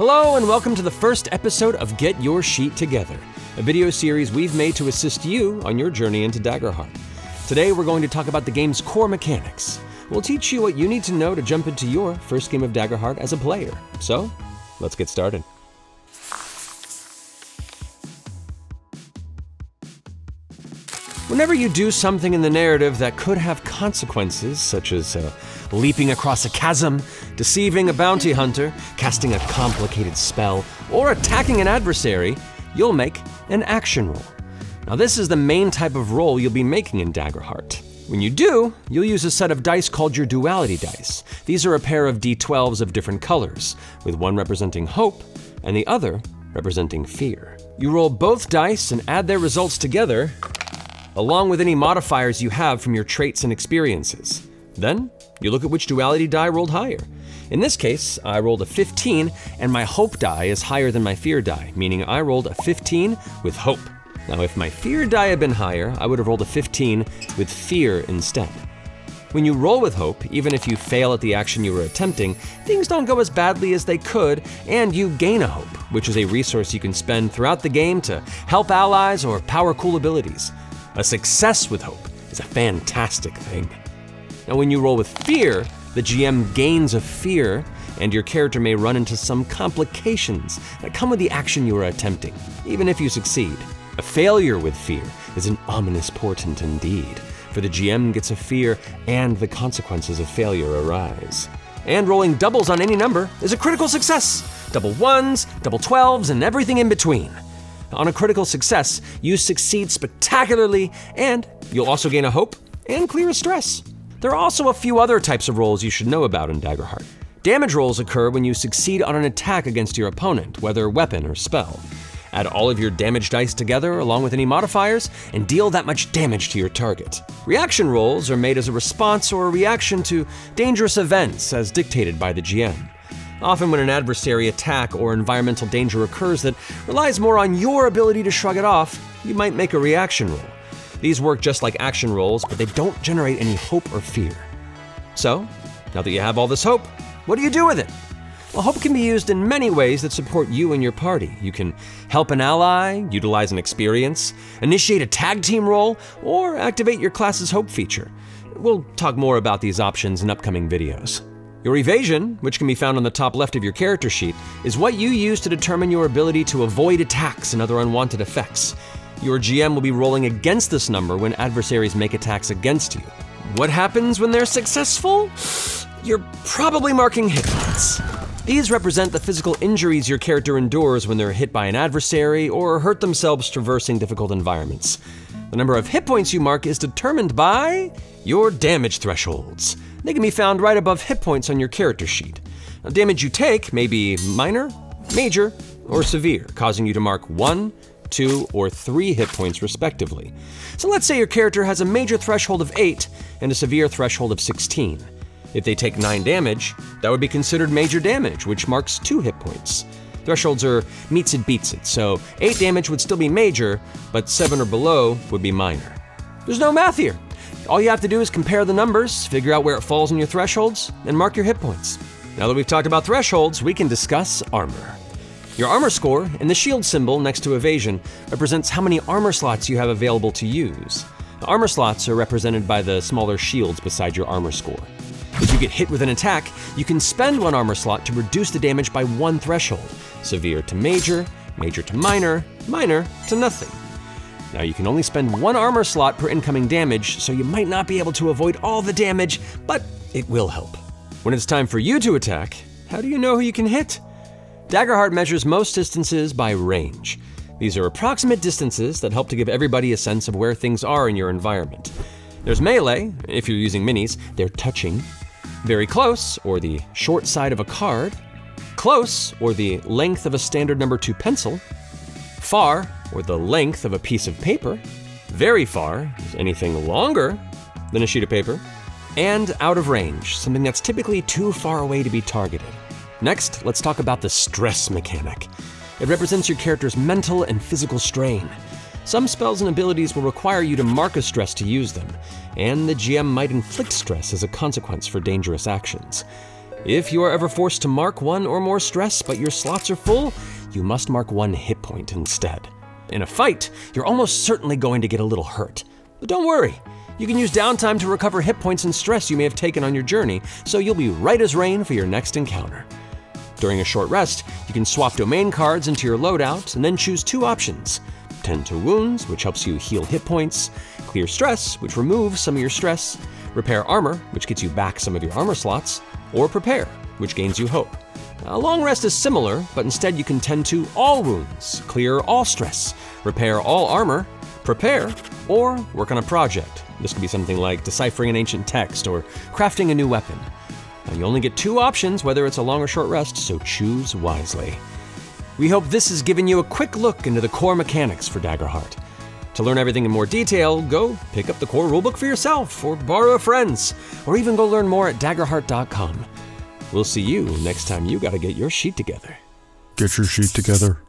Hello and welcome to the first episode of Get Your Sheet Together, a video series we've made to assist you on your journey into Daggerheart. Today we're going to talk about the game's core mechanics. We'll teach you what you need to know to jump into your first game of Daggerheart as a player. So, let's get started. Whenever you do something in the narrative that could have consequences, such as leaping across a chasm, deceiving a bounty hunter, casting a complicated spell, or attacking an adversary, you'll make an action roll. Now this is the main type of roll you'll be making in Daggerheart. When you do, you'll use a set of dice called your Duality Dice. These are a pair of D12s of different colors, with one representing hope and the other representing fear. You roll both dice and add their results together, along with any modifiers you have from your traits and experiences. Then, you look at which duality die rolled higher. In this case, I rolled a 15, and my hope die is higher than my fear die, meaning I rolled a 15 with hope. Now, if my fear die had been higher, I would have rolled a 15 with fear instead. When you roll with hope, even if you fail at the action you were attempting, things don't go as badly as they could, and you gain a hope, which is a resource you can spend throughout the game to help allies or power cool abilities. A success with hope is a fantastic thing. Now when you roll with fear, the GM gains a fear, and your character may run into some complications that come with the action you are attempting, even if you succeed. A failure with fear is an ominous portent indeed, for the GM gets a fear and the consequences of failure arise. And rolling doubles on any number is a critical success. Double ones, double 12s, and everything in between. On a critical success, you succeed spectacularly, and you'll also gain a hope and clear a stress. There are also a few other types of rolls you should know about in Daggerheart. Damage rolls occur when you succeed on an attack against your opponent, whether weapon or spell. Add all of your damage dice together along with any modifiers, and deal that much damage to your target. Reaction rolls are made as a response or a reaction to dangerous events as dictated by the GM. Often when an adversary attack or environmental danger occurs that relies more on your ability to shrug it off, you might make a reaction roll. These work just like action rolls, but they don't generate any hope or fear. So, now that you have all this hope, what do you do with it? Well, hope can be used in many ways that support you and your party. You can help an ally, utilize an experience, initiate a tag team roll, or activate your class's hope feature. We'll talk more about these options in upcoming videos. Your evasion, which can be found on the top left of your character sheet, is what you use to determine your ability to avoid attacks and other unwanted effects. Your GM will be rolling against this number when adversaries make attacks against you. What happens when they're successful? You're probably marking hit points. These represent the physical injuries your character endures when they're hit by an adversary or hurt themselves traversing difficult environments. The number of hit points you mark is determined by your damage thresholds. They can be found right above hit points on your character sheet. Now, damage you take may be minor, major, or severe, causing you to mark 1, 2, or 3 hit points respectively. So let's say your character has a major threshold of 8 and a severe threshold of 16. If they take 9 damage, that would be considered major damage, which marks 2 hit points. Thresholds are meets it beats it, so 8 damage would still be major, but 7 or below would be minor. There's no math here. All you have to do is compare the numbers, figure out where it falls in your thresholds, and mark your hit points. Now that we've talked about thresholds, we can discuss armor. Your armor score and the shield symbol next to evasion represents how many armor slots you have available to use. The armor slots are represented by the smaller shields beside your armor score. If you get hit with an attack, you can spend 1 armor slot to reduce the damage by 1 threshold. Severe to major, major to minor, minor to nothing. Now you can only spend 1 armor slot per incoming damage, so you might not be able to avoid all the damage, but it will help. When it's time for you to attack, how do you know who you can hit? Daggerheart measures most distances by range. These are approximate distances that help to give everybody a sense of where things are in your environment. There's melee, if you're using minis, they're touching. Very close, or the short side of a card. Close, or the length of a standard number 2 pencil. Far, or the length of a piece of paper. Very far is anything longer than a sheet of paper. And out of range, something that's typically too far away to be targeted. Next, let's talk about the stress mechanic. It represents your character's mental and physical strain. Some spells and abilities will require you to mark a stress to use them, and the GM might inflict stress as a consequence for dangerous actions. If you are ever forced to mark 1 or more stress but your slots are full, you must mark 1 hit point instead. In a fight, you're almost certainly going to get a little hurt. But don't worry, you can use downtime to recover hit points and stress you may have taken on your journey, so you'll be right as rain for your next encounter. During a short rest, you can swap domain cards into your loadout and then choose 2 options. Tend to wounds, which helps you heal hit points, clear stress, which removes some of your stress, repair armor, which gets you back some of your armor slots, or prepare, which gains you hope. A long rest is similar, but instead you can tend to all wounds, clear all stress, repair all armor, prepare, or work on a project. This could be something like deciphering an ancient text or crafting a new weapon. Now, you only get 2 options whether it's a long or short rest, so choose wisely. We hope this has given you a quick look into the core mechanics for Daggerheart. To learn everything in more detail, go pick up the core rulebook for yourself, or borrow a friend's, or even go learn more at Daggerheart.com. We'll see you next time you gotta get your sheet together. Get your sheet together.